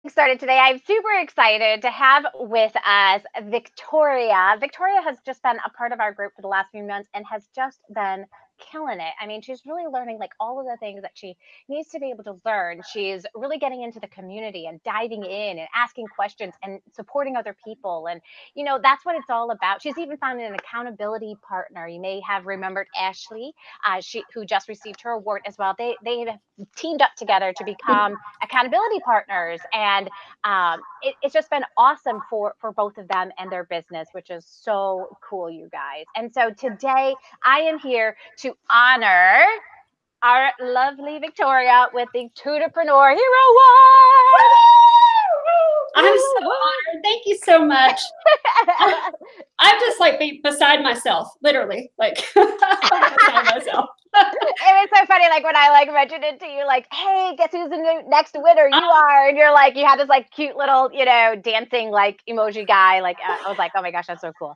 started today. I'm super excited to have with us Victoria. Victoria has just been a part of our group for the last few months and has just been killing it. I mean, she's really learning like all of the things that she needs to be able to learn. She's really getting into the community and diving in and asking questions and supporting other people. And, that's what it's all about. She's even found an accountability partner. You may have remembered Ashley, who just received her award as well. They have teamed up together to become accountability partners, and it's just been awesome for both of them and their business, which is so cool, you guys. And so today I am here to honor our lovely Victoria with the Tutorpreneur Hero Award. I'm so honored. Thank you so much. I'm just like beside myself, literally, like beside myself. It was so funny, like when I mentioned it to you, like, hey, guess who's the next winner? You are. And you're like, you had this like cute little, dancing like emoji guy. Like I was like, oh my gosh, that's so cool.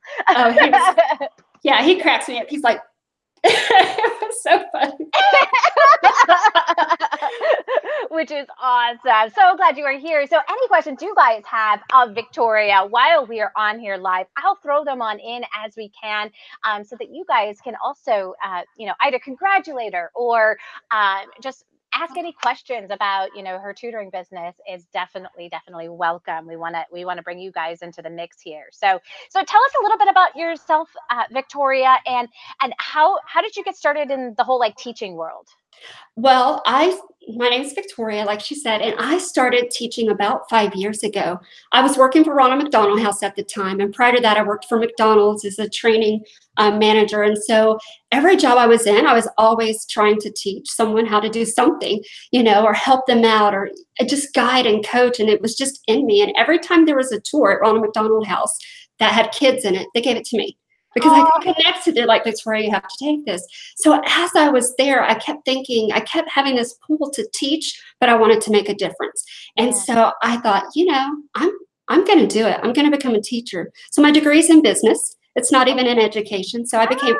Yeah, he cracks me up. He's like, it was so funny. Which is awesome. So glad you are here. So any questions you guys have of Victoria while we are on here live, I'll throw them on in as we can, so that you guys can also, either congratulate her or just ask any questions about, her tutoring business is definitely welcome. We want to bring you guys into the mix here. So tell us a little bit about yourself, Victoria, and how did you get started in the whole like teaching world? Well, my name is Victoria, like she said, and I started teaching about 5 years ago. I was working for Ronald McDonald House at the time, and prior to that, I worked for McDonald's as a training manager. And so every job I was in, I was always trying to teach someone how to do something, or help them out, or just guide and coach. And it was just in me. And every time there was a tour at Ronald McDonald House that had kids in it, they gave it to me. Because I could connect to it, like, Victoria, you have to take this. So as I was there, I kept thinking, I kept having this pull to teach, but I wanted to make a difference. And so I thought, I'm going to do it. I'm going to become a teacher. So my degree's in business. It's not even in education. So I became,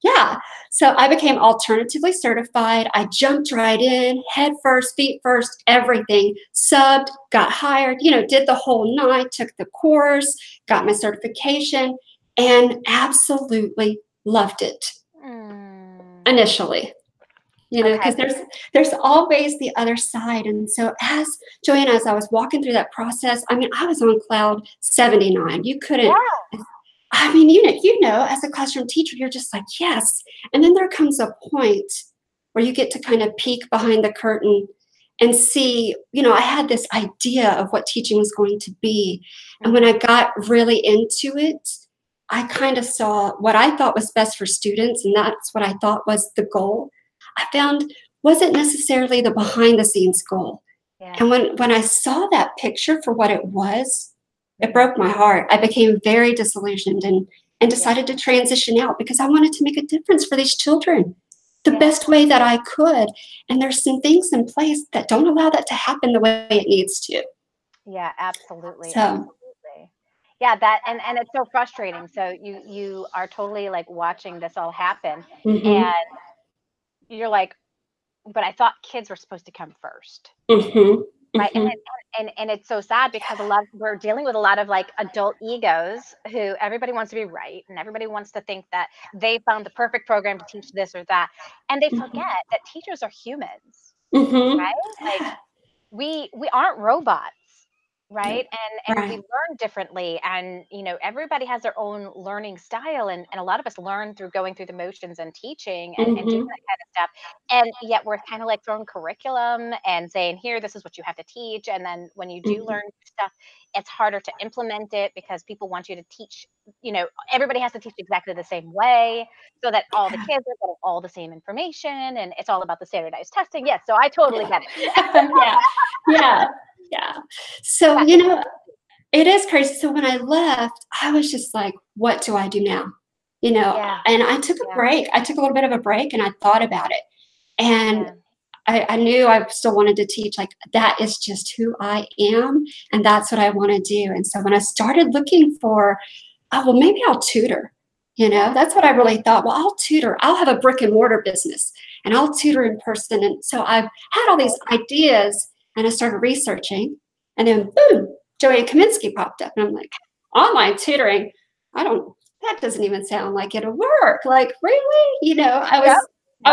I became alternatively certified. I jumped right in, head first, feet first, everything. Subbed, got hired, did the whole night, took the course, got my certification, and absolutely loved it initially, because there's always the other side. And so as Joanna, as I was walking through that process, I mean, I was on cloud 79. You couldn't, I mean, as a classroom teacher, you're just like, yes. And then there comes a point where you get to kind of peek behind the curtain and see, I had this idea of what teaching was going to be. And when I got really into it, I kind of saw what I thought was best for students, and that's what I thought was the goal. I found wasn't necessarily the behind the scenes goal. Yeah. And when I saw that picture for what it was, it broke my heart. I became very disillusioned and decided to transition out because I wanted to make a difference for these children the best way that I could. And there's some things in place that don't allow that to happen the way it needs to. Yeah, absolutely. Absolutely. Yeah, that and it's so frustrating. So you are totally like watching this all happen, and you're like, but I thought kids were supposed to come first, right? And it's so sad because we're dealing with a lot of like adult egos who everybody wants to be right and everybody wants to think that they found the perfect program to teach this or that, and they forget that teachers are humans, right? Like we aren't robots. Right. And we learn differently. And, everybody has their own learning style. And a lot of us learn through going through the motions and teaching and doing that kind of stuff. And yet we're kind of like throwing curriculum and saying, here, this is what you have to teach. And then when you do learn stuff, it's harder to implement it because people want you to teach, everybody has to teach exactly the same way so that all the kids are getting all the same information. And it's all about the standardized testing. Yes. So I totally get it. Yeah. So, it is crazy. So when I left, I was just like, what do I do now? And I took a break. I took a little bit of a break and I thought about it. And I knew I still wanted to teach. Like, that is just who I am. And that's what I want to do. And so when I started looking for, maybe I'll tutor. That's what I really thought. Well, I'll tutor. I'll have a brick and mortar business and I'll tutor in person. And so I've had all these ideas. And I started researching, And then boom, Joanne Kaminsky popped up. And I'm like, online tutoring? That doesn't even sound like it'll work. Like, really? You know, I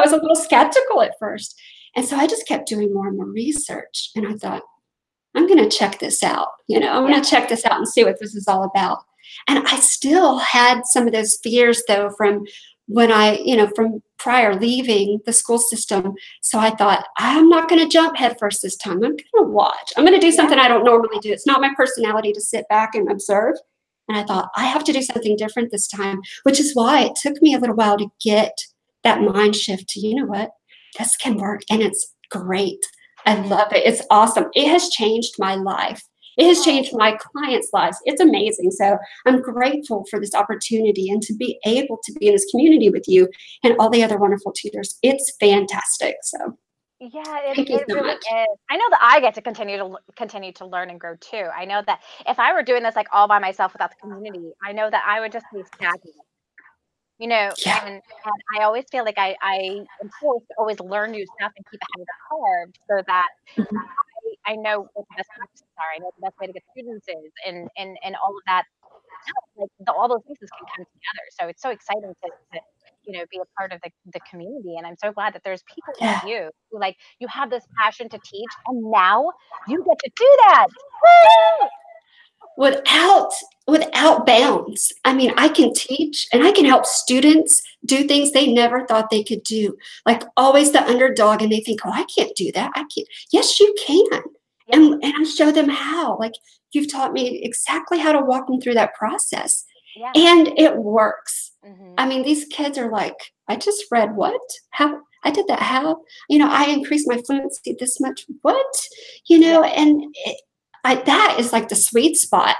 was a little skeptical at first. And so I just kept doing more and more research. And I thought, I'm going to check this out. You know, I'm going to check this out and see what this is all about. And I still had some of those fears, though, from when from prior leaving the school system. So I thought, I'm not going to jump headfirst this time. I'm going to watch. I'm going to do something I don't normally do. It's not my personality to sit back and observe. And I thought, I have to do something different this time, which is why it took me a little while to get that mind shift to, you know what, this can work. And it's great. I love it. It's awesome. It has changed my life. It has changed my clients' lives. It's amazing. So I'm grateful for this opportunity and to be able to be in this community with you and all the other wonderful tutors. It's fantastic. So yeah, it really is. I know that I get to continue to learn and grow too. I know that if I were doing this like all by myself without the community, I know that I would just be stagnant. You know, and I always feel like I am forced to always learn new stuff and keep ahead of the curve so that I know what the best practices are. I know the best way to get students is, and all of that. Like all those pieces can come together. So it's so exciting to be a part of the community. And I'm so glad that there's people like you who you have this passion to teach, and now you get to do that. Woo! Without bounds. I mean, I can teach and I can help students do things they never thought they could do. Like always the underdog, and they think, oh, I can't do that. I can't. Yes, you can. And I show them how. Like, you've taught me exactly how to walk them through that process. Yeah. And it works. Mm-hmm. I mean, these kids are like, I just read what? How? I did that. How? I increased my fluency this much. What? And that is like the sweet spot.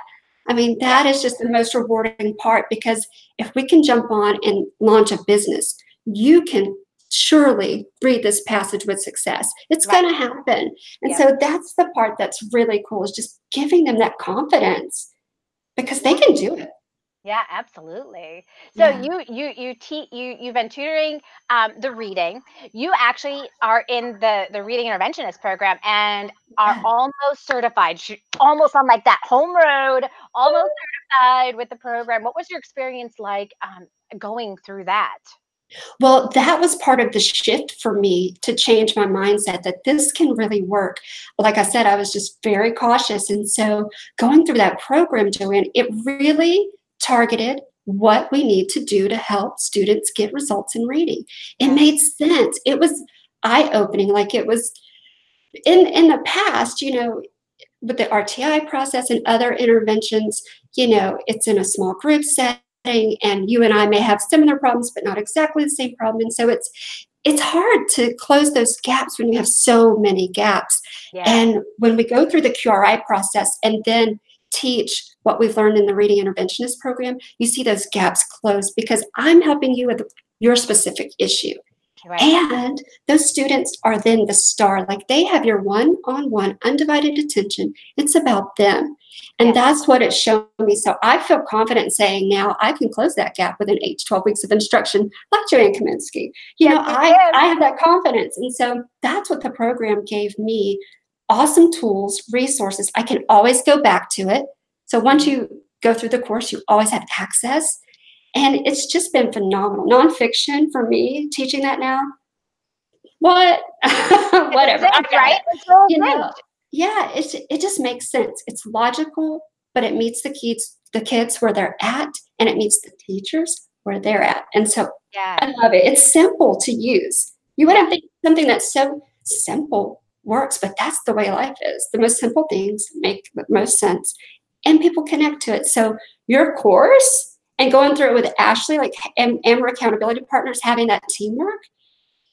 I mean, that is just the most rewarding part, because if we can jump on and launch a business, you can surely read this passage with success. It's going to happen. And so that's the part that's really cool, is just giving them that confidence, because they can do it. Yeah, absolutely. So you've been tutoring the reading. You actually are in the reading interventionist program and are almost certified, almost on like that home road, almost certified with the program. What was your experience like going through that? Well, that was part of the shift for me to change my mindset that this can really work. Like I said, I was just very cautious. And so going through that program, Joanne, it really targeted what we need to do to help students get results in reading. It made sense. It was eye-opening. Like it was in the past, with the RTI process and other interventions, it's in a small group setting, and you and I may have similar problems, but not exactly the same problem. And so it's hard to close those gaps when you have so many gaps. Yeah. And when we go through the QRI process and then teach what we've learned in the reading interventionist program, you see those gaps close, because I'm helping you with your specific issue. Right. And those students are then the star. Like, they have your one-on-one undivided attention. It's about them. And that's what it's shown me. So I feel confident saying now I can close that gap within 8 to 12 weeks of instruction, like Joanne Kaminsky. I have that confidence. And so that's what the program gave me. Awesome tools, resources. I can always go back to it. So once you go through the course, you always have access. And it's just been phenomenal. Nonfiction for me, teaching that now. What? Whatever. Right? It just makes sense. It's logical, but it meets the kids where they're at, and it meets the teachers where they're at. And so I love it. It's simple to use. You wouldn't think something that's so simple works, but that's the way life is. The most simple things make the most sense, and people connect to it. So your course, and going through it with Ashley, like, and we're accountability partners, having that teamwork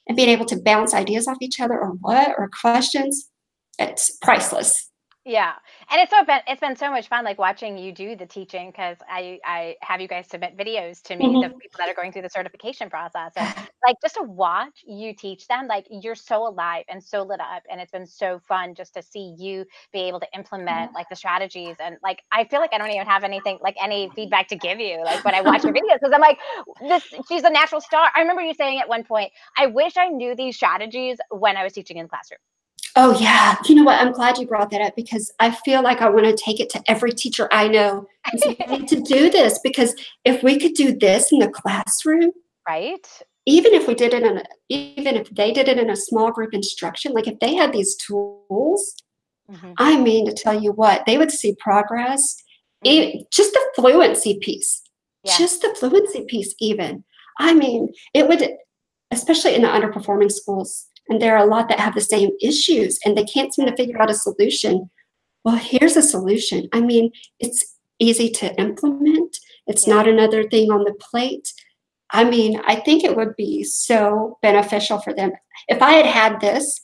and being able to bounce ideas off each other or questions, it's priceless. Yeah. And it's been so much fun, like, watching you do the teaching, because I have you guys submit videos to me, the people that are going through the certification process, and like, just to watch you teach them, like, you're so alive and so lit up, and it's been so fun just to see you be able to implement like the strategies. And like, I feel like I don't even have anything, like any feedback to give you, like, when I watch your videos, because I'm like, she's a natural star. I remember you saying at one point, I wish I knew these strategies when I was teaching in the classroom. Oh, yeah. You know what? I'm glad you brought that up because I feel like I want to take it to every teacher I know and say, we need to do this, because if we could do this in the classroom, Right? even if we did it even if they did it in a small group instruction, like if they had these tools, Mhm. I mean, to tell you what, they would see progress. Mhm. Just the fluency piece, Yeah. even. I mean, it would, especially in the underperforming schools, and there are a lot that have the same issues and they can't seem to figure out a solution. Well, here's a solution. I mean, it's easy to implement. It's Yeah. not another thing on the plate. I mean, I think it would be so beneficial for them. If I had had this,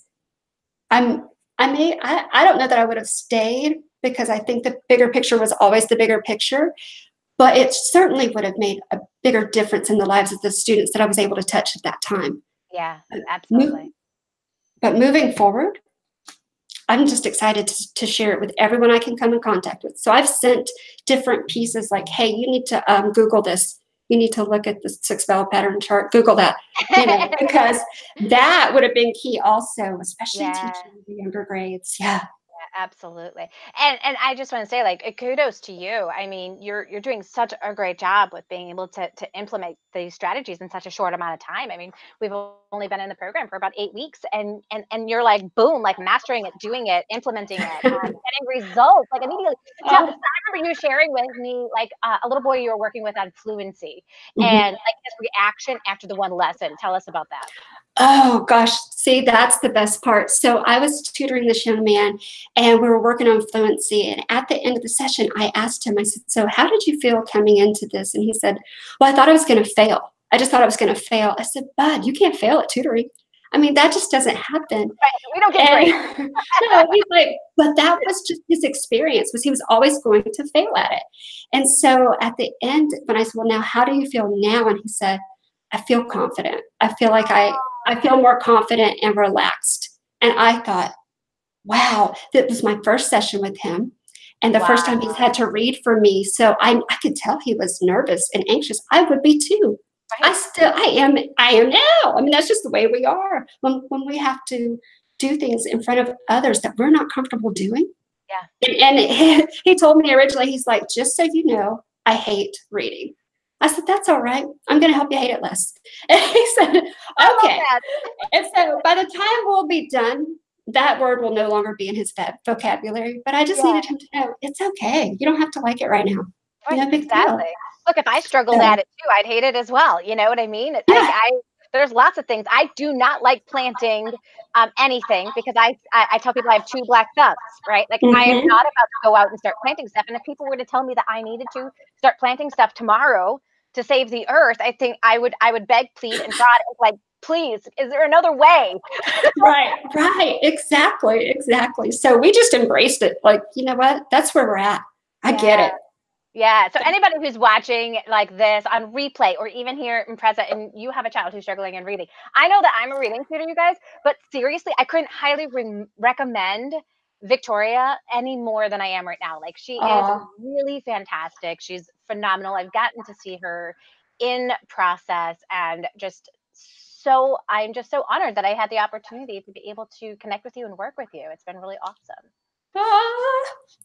I don't know that I would have stayed, because I think the bigger picture was always the bigger picture, but it certainly would have made a bigger difference in the lives of the students that I was able to touch at that time. Yeah, But absolutely. moving forward, I'm just excited to share it with everyone I can come in contact with. So I've sent different pieces like, hey, you need to Google this. You need to look at the 6-value pattern chart. Google that, because that would have been key also, especially Yeah. teaching the younger grades. Yeah. Absolutely. And I just want to say, like, kudos to you. I mean, you're doing such a great job with being able to implement these strategies in such a short amount of time. I mean, we've only been in the program for about 8 weeks, and you're like, boom, like mastering it, doing it, implementing it, getting results like immediately. Tell, so Oh, I remember you sharing with me like a little boy you were working with on fluency, mhm. and like his reaction after the one lesson. Tell us about that. Oh gosh, see, that's the best part. So I was tutoring this young man and we were working on fluency. And at the end of the session, I asked him, I said, so how did you feel coming into this? And he said, well, I thought I was going to fail. I just thought I was going to fail. I said, bud, you can't fail at tutoring. I mean, that just doesn't happen. Right. We don't get grades. And no, he's like, but that was just his experience, was he was always going to fail at it. And so at the end, when I said, well, now how do you feel now? And he said, I feel confident. I feel like I feel more confident and relaxed. And I thought, wow, that was my first session with him. And the first Wow. time he's had to read for me. So I could tell he was nervous and anxious. I would be too. Right. I am now. I mean, that's just the way we are. When we have to do things in front of others that we're not comfortable doing. Yeah. And he told me originally, he's like, just so you know, I hate reading. I said, that's all right. I'm going to help you hate it less. And he said, I love okay. that. And so by the time we'll be done, that word will no longer be in his vocabulary. But I just Yeah. needed him to know it's okay. You don't have to like it right now. Right, No big deal. exactly. Look, if I struggled So, at it too, I'd hate it as well. You know what I mean? Like yeah. there's lots of things. I do not like planting anything because I tell people I have two black thumbs, right? Like I am Mm-hmm. not about to go out and start planting stuff. And if people were to tell me that I needed to start planting stuff tomorrow to save the earth, I think I would beg, plead, and prod, like, please, is there another way? Right. Exactly. So we just embraced it. Like, you know what? That's where we're at. I get Yeah. it. Yeah. So anybody who's watching like this on replay or even here in present, and you have a child who's struggling in reading, I know that I'm a reading tutor, you guys, but seriously, I couldn't highly recommend Victoria any more than I am right now. Like she is Uh, really fantastic. She's phenomenal. I've gotten to see her in process and just so I'm just so honored that I had the opportunity to be able to connect with you and work with you. It's been really awesome.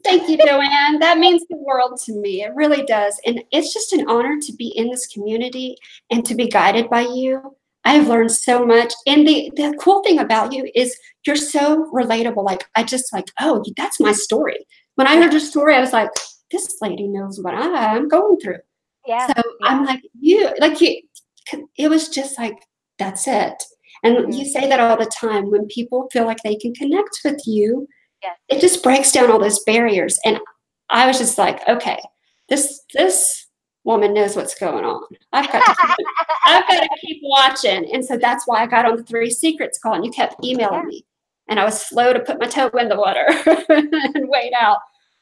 Thank you, Joanne. That means the world to me. It really does. And it's just an honor to be in this community and to be guided by you. I've learned so much. And the cool thing about you is you're so relatable. Like, I just like, oh, that's my story. When I heard your story, I was like, this lady knows what I'm going through. Yeah. So I'm like, it was just like, that's it. And you say that all the time. When people feel like they can connect with you, Yes. it just breaks down all those barriers. And I was just like, okay, this woman knows what's going on. I've got to keep watching. And so that's why I got on the 3 Secrets call, and you kept emailing me. And I was slow to put my toe in the water and wait out.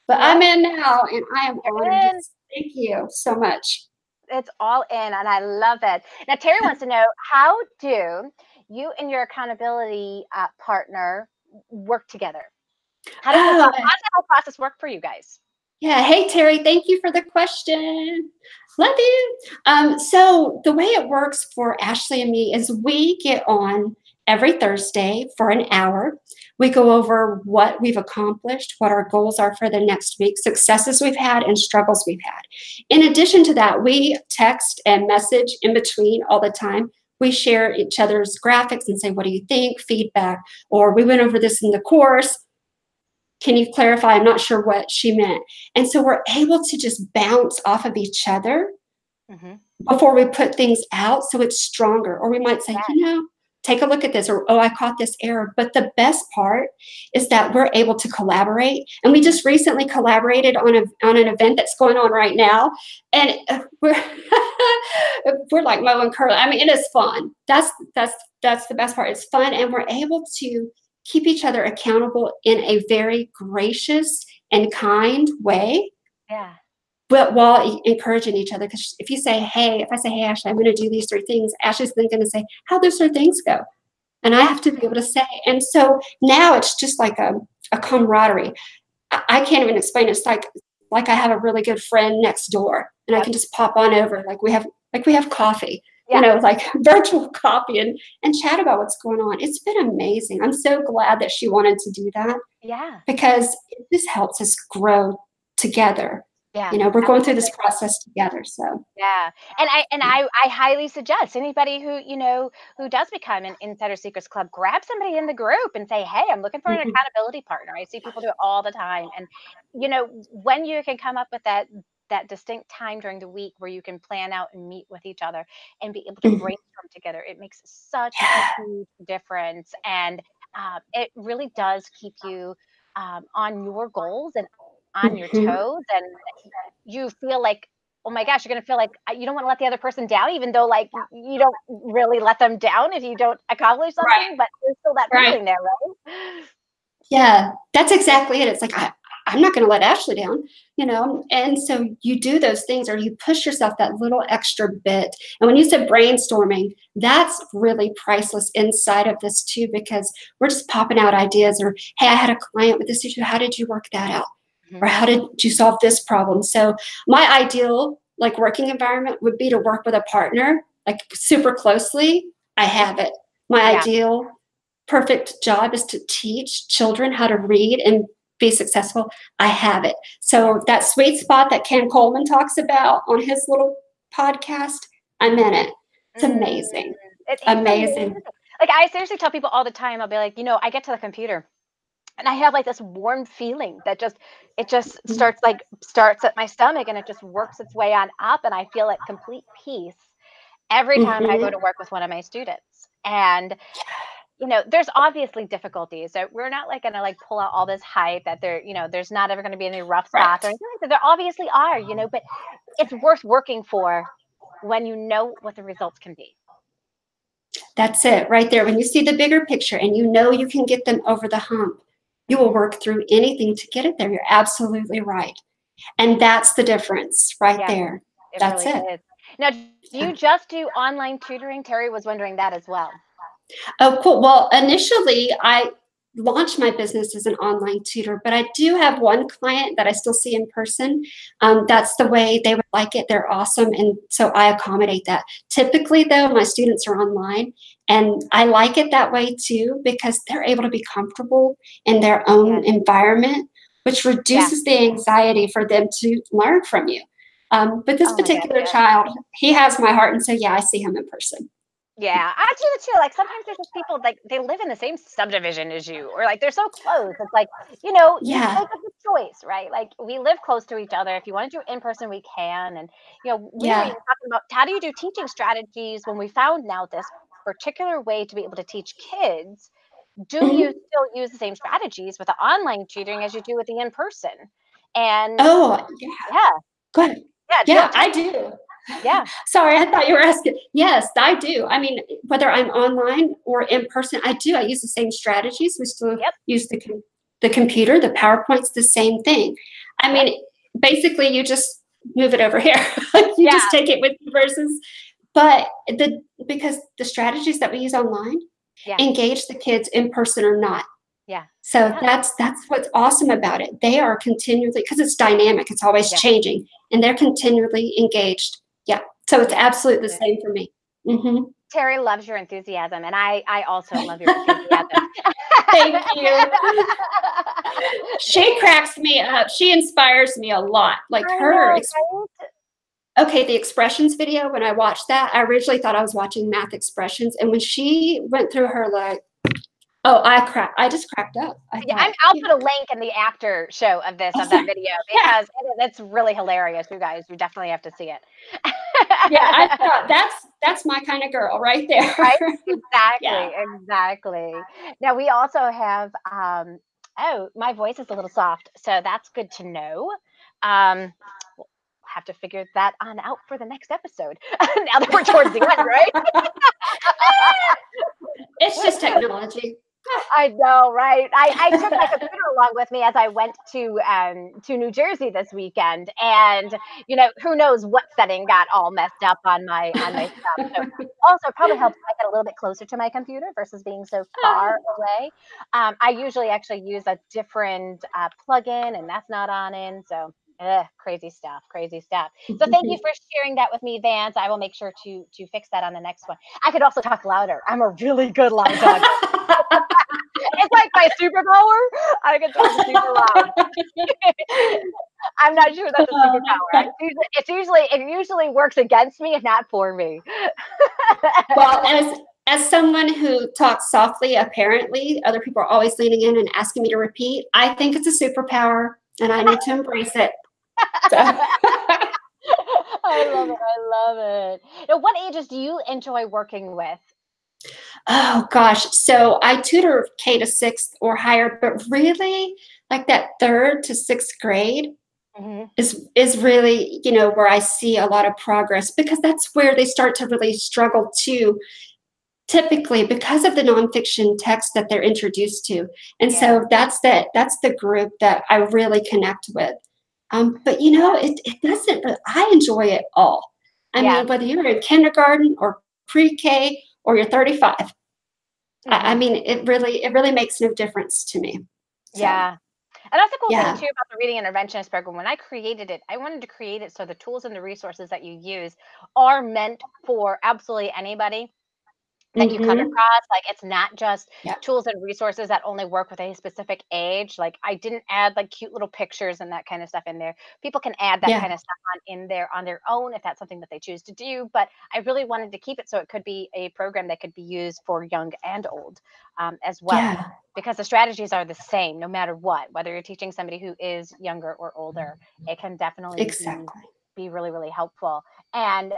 But I'm in now, and I am honored. Thank you so much. It's all in, and I love it. Now, Terry wants to know, how do you and your accountability partner work together? How does that whole process work for you guys? Yeah. Hey, Terry, thank you for the question. Love you. So the way it works for Ashley and me is we get on every Thursday for an hour. We go over what we've accomplished, what our goals are for the next week, successes we've had, and struggles we've had. In addition to that, we text and message in between all the time. We share each other's graphics and say, what do you think? Feedback. Or we went over this in the course. Can you clarify? I'm not sure what she meant. And so we're able to just bounce off of each other before we put things out, so it's stronger. Or we might say, take a look at this, or, oh, I caught this error. But the best part is that we're able to collaborate. And we just recently collaborated on an event that's going on right now. And we're like Mo and Curly. I mean, it is fun. That's the best part. It's fun. And we're able to keep each other accountable in a very gracious and kind way. Yeah. But while encouraging each other, because if I say, hey, Ashley, I'm going to do these 3 things, Ashley's then going to say, how'd those 3 things go? And I have to be able to say. And so now it's just like a camaraderie. I can't even explain it. It's like I have a really good friend next door, and I can just pop on over. Like we have coffee, like virtual coffee, and chat about what's going on. It's been amazing. I'm so glad that she wanted to do that. Yeah. Because it just helps us grow together. Yeah. We're going through this process together. So yeah. And I highly suggest anybody who does become an Insider Secrets Club, grab somebody in the group and say, hey, I'm looking for an accountability partner. I see people do it all the time. And when you can come up with that distinct time during the week where you can plan out and meet with each other and be able to brainstorm together, it makes such a huge difference. And it really does keep you on your goals and on your toes, and you feel like, oh my gosh, you're going to feel like you don't want to let the other person down, even though like you don't really let them down if you don't accomplish something, but there's still that feeling there, right? Yeah, that's exactly it. It's like, I'm not going to let Ashley down, and so you do those things, or you push yourself that little extra bit. And when you said brainstorming, that's really priceless inside of this too, because we're just popping out ideas, or, hey, I had a client with this issue. How did you work that out? Or how did you solve this problem? So my ideal working environment would be to work with a partner super closely. I have it. My ideal perfect job is to teach children how to read and be successful. I have it. So that sweet spot that Ken Coleman talks about on his little podcast, I'm in it. It's amazing. It's amazing. Like I seriously tell people all the time, I'll be like, I get to the computer and I have this warm feeling that starts at my stomach, and it just works its way on up, and I feel at complete peace every time I go to work with one of my students. And there's obviously difficulties. So we're not going to pull out all this hype that there's not ever going to be any rough spots or anything like that. There obviously are, but it's worth working for when you know what the results can be. That's it right there. When you see the bigger picture and you can get them over the hump, you will work through anything to get it there. You're absolutely right. And that's the difference right there. That's really it. Now, do you just do online tutoring? Terry was wondering that as well. Oh, cool. Well, initially, I launched my business as an online tutor, but I do have one client that I still see in person. That's the way they would like it. They're awesome. And so I accommodate that. Typically, though, my students are online, and I like it that way too, because they're able to be comfortable in their own environment, which reduces the anxiety for them to learn from you. But this particular child, he has my heart. And so, yeah, I see him in person. Yeah, I do it too. Sometimes there's just people they live in the same subdivision as you, or they're so close. It's you make a good choice, right? We live close to each other. If you want to do in person, we can. And we were even talking about how do you do teaching strategies when we found now this particular way to be able to teach kids. Do you still use the same strategies with the online tutoring as you do with the in person? And go ahead. Yeah, I do. Yeah. Sorry, I thought you were asking. Yes, I do. I mean, whether I'm online or in person, I do. I use the same strategies. We still use the computer, the PowerPoint's the same thing. I mean, basically, you just move it over here. You just take it with you versus. But because the strategies that we use online engage the kids in person or not. Yeah. So that's what's awesome about it. They are continually, because it's dynamic, it's always changing, and they're continually engaged. Yeah. So it's absolutely the same for me. Terry loves your enthusiasm, and I also love your enthusiasm. Thank you. She cracks me up. She inspires me a lot. Like I her. know, right? Okay, the expressions video, when I watched that, I originally thought I was watching math expressions. And when she went through her, like, oh, I just cracked up. I Yeah, thought, I'll put a link in the after show of oh, that video yeah, because it's really hilarious, you guys. You definitely have to see it. yeah, I thought that's my kind of girl right there. Right? Yeah. Exactly, exactly. Now we also have, oh, my voice is a little soft, so that's good to know. We'll have to figure that on out for the next episode. Now that we're towards the end, right? It's just technology. I know, right? I took my computer along with me as I went to New Jersey this weekend, and who knows what setting got all messed up on my stuff. So also probably helps I get a little bit closer to my computer versus being so far away. I usually actually use a different plugin, and that's not on in. So crazy stuff, crazy stuff. So thank you for sharing that with me, Vance. I will make sure to fix that on the next one. I could also talk louder. I'm a really good loud talker. It's like my superpower. I can talk super loud. I'm not sure that's a superpower. It usually works against me, if not for me. Well, as someone who talks softly, apparently, other people are always leaning in and asking me to repeat. I think it's a superpower, and I need to embrace it. So. I love it. I love it. Now, what ages do you enjoy working with? Oh gosh, so I tutor K to 6th or higher, but really like that 3rd to 6th grade is really, where I see a lot of progress, because that's where they start to really struggle too, typically because of the nonfiction text that they're introduced to. And so that's the group that I really connect with. But it doesn't, but I enjoy it all. I mean, whether you're in kindergarten or pre-K or you're 35, I mean, it really makes no difference to me. So, yeah. And that's the cool thing too about the reading interventionist program. When I created it, I wanted to create it so the tools and the resources that you use are meant for absolutely anybody that you come across. Like, it's not just tools and resources that only work with a specific age. Like, I didn't add like cute little pictures and that kind of stuff in there. People can add that kind of stuff in there on their own if that's something that they choose to do. But I really wanted to keep it so it could be a program that could be used for young and old as well. Because the strategies are the same no matter what, whether you're teaching somebody who is younger or older, it can definitely be really, really helpful. And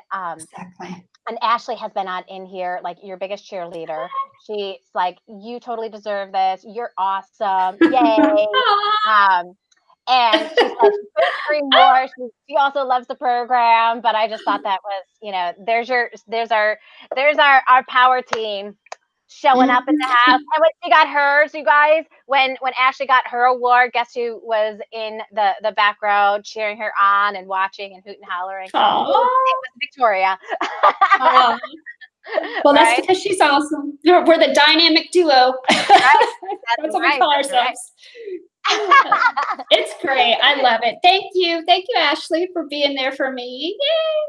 and Ashley has been on in here, like your biggest cheerleader. She's like, you totally deserve this. You're awesome. Yay. And she said she couldn't agree more. She also loves the program, but I just thought that was, there's our power team showing up in the house. And when she got hers, you guys, when Ashley got her award, guess who was in the back row cheering her on and watching and hooting and hollering? It was Victoria. Well, that's because she's awesome. We're the dynamic duo. That's what we call ourselves. It's great. I love it. Thank you, Ashley, for being there for me. Yay!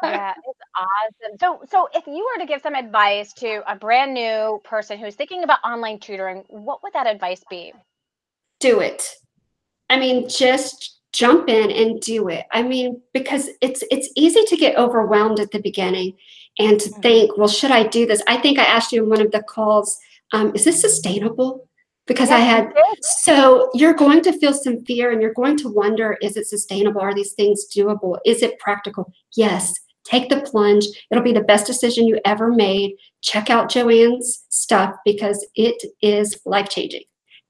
Yeah, it's awesome. So if you were to give some advice to a brand new person who's thinking about online tutoring, what would that advice be? Do it. I mean, just jump in and do it. I mean, because it's easy to get overwhelmed at the beginning and to think, well, should I do this? I think I asked you in one of the calls, is this sustainable? Because so you're going to feel some fear and you're going to wonder, is it sustainable? Are these things doable? Is it practical? Yes. Take the plunge. It'll be the best decision you ever made. Check out Joanne's stuff because it is life-changing.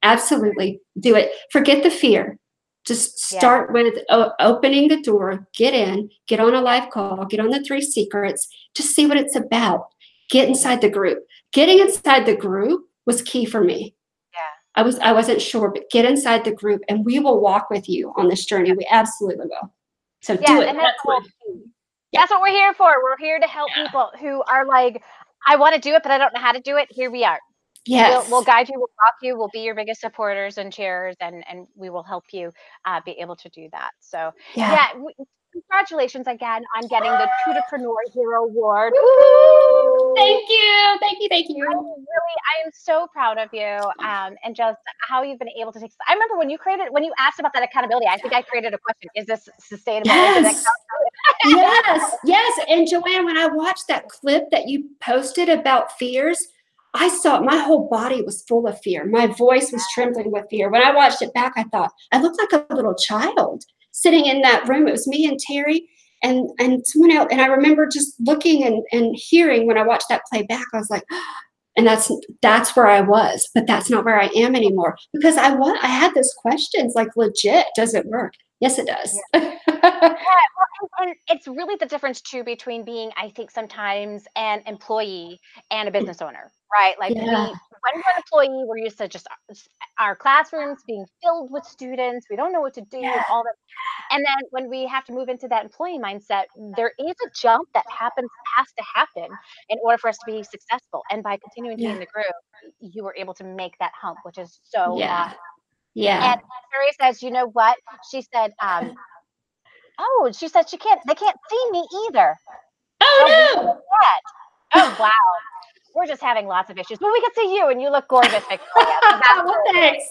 Absolutely. Do it. Forget the fear. Just start with opening the door, get in, get on a live call, get on the 3 secrets, just see what it's about. Get inside the group. Getting inside the group was key for me. I wasn't sure, but get inside the group and we will walk with you on this journey. We absolutely will. So do it. And that's what we're here for. We're here to help people who are like, I want to do it, but I don't know how to do it. Here we are. Yes. We'll guide you, we'll walk you, we'll be your biggest supporters and cheerers, and we will help you be able to do that. So we congratulations again on getting the Tutorpreneur Hero Award. Woo-hoo! Thank you. Thank you. Thank you. I am so proud of you, and just how you've been able to take. I remember when you asked about that accountability, I think I created a question: is this sustainable? Yes. Is it Yes. Yes. And Joanne, when I watched that clip that you posted about fears, I saw my whole body was full of fear. My voice was trembling with fear. When I watched it back, I thought I looked like a little child sitting in that room. It was me and Terry and someone else. And I remember just looking and hearing when I watched that play back, I was like, and that's where I was, but that's not where I am anymore, because I had those questions like, legit, does it work? Yes, it does. Yeah. Well, and it's really the difference too between being, I think, sometimes an employee and a business owner, right? Like when we're an employee, we're used to just our classrooms being filled with students. We don't know what to do and all that. And then when we have to move into that employee mindset, there is a jump that has to happen in order for us to be successful. And by continuing to be in the group, you were able to make that hump, which is so awesome. Yeah. And Sherry says, you know what? She said, oh, she said they can't see me either. How weird Oh is that? Oh, wow. We're just having lots of issues. But we can see you and you look gorgeous, Victoria. So that's well, thanks.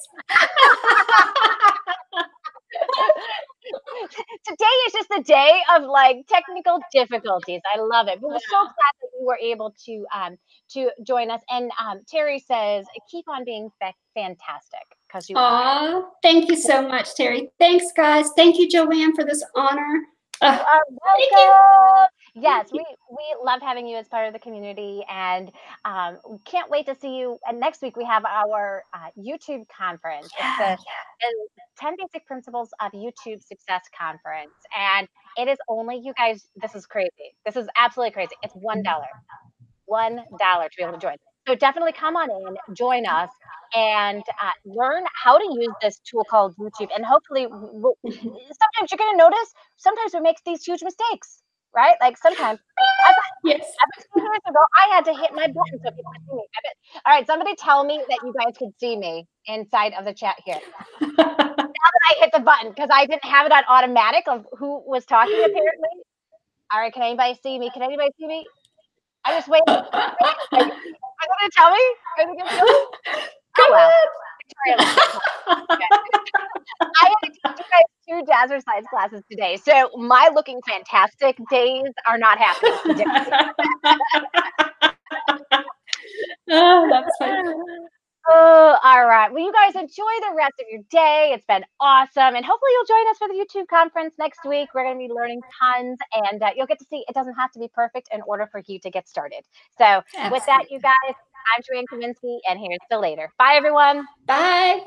Today is just a day of like technical difficulties. I love it. But we're so glad that you were able to join us. And Terry says, keep on being fantastic, because you are. Aw, thank you so much, Terry. Thanks, guys. Thank you, Joanne, for this honor. You are Thank you. welcome. Yes, we love having you as part of the community, and we can't wait to see you. And next week we have our YouTube conference. It's the 10 Basic Principles of YouTube Success Conference, and it is only, you guys. This is crazy. This is absolutely crazy. It's $1. $1 to be able to join. So definitely come on in, join us, and learn how to use this tool called YouTube. And hopefully, sometimes you're going to notice, sometimes we make these huge mistakes, right? Like sometimes, Yes. about 2 years ago, I had to hit my button so people could see me. All right, somebody tell me that you guys could see me inside of the chat here. Now that I hit the button, because I didn't have it on automatic of who was talking, apparently. All right, can anybody see me? Can anybody see me? I just waited. Are you going to tell me? Are you going to tell me? Go wow. ahead. Okay. I had to teach you guys 2 jazzercise classes today, so my looking fantastic days are not happening today. Oh, that's funny. Oh, all right. Well, you guys enjoy the rest of your day. It's been awesome. And hopefully you'll join us for the YouTube conference next week. We're going to be learning tons, and you'll get to see it doesn't have to be perfect in order for you to get started. So with that, you guys, I'm Joanne Kaminsky, and here's till later. Bye, everyone. Bye.